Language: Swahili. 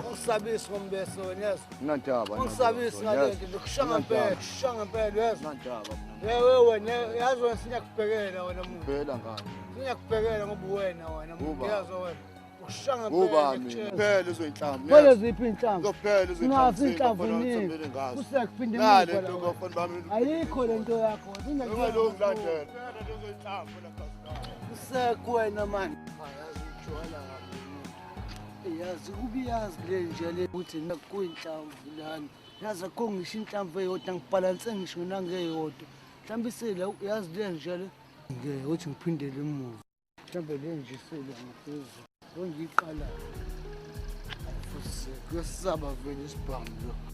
Ungisabisi ngombeso nyazi. Nantaba. Ungisabisi ngalento lokushanga impela yazi. Nantaba. Wena yazi wena siyakubhekela wena muntu. Phela ngani? Siyakubhekela ngoba wena muntu yazi wena. Ushanga Ubani? Phela izoyinhlamvu. Phela ziphi inhlamvu? Kuphela izoyinhlamvu. Ngasi inhlamvu nini? Kusakuphinde ngale nto ngofana bami. Ayikho lento yakho. Ngalo ngilandela. Phela izoyinhlamvu la Sekuwena mani. Yazi kubiyazi le nje le ukuthi nakuyinhlamvu lana. Yazi akho ngisho inhlamvu eyodwa ngibhalanse ngisho nangeyodwa. Mhlawumbe isela yazi le nje le. Ngeke uthi ngiphindele emuva. Mhlawumbe le nje isela ngaphezulu. Ngiyiqala. Futhi kuyasaba vele isibhamu lo.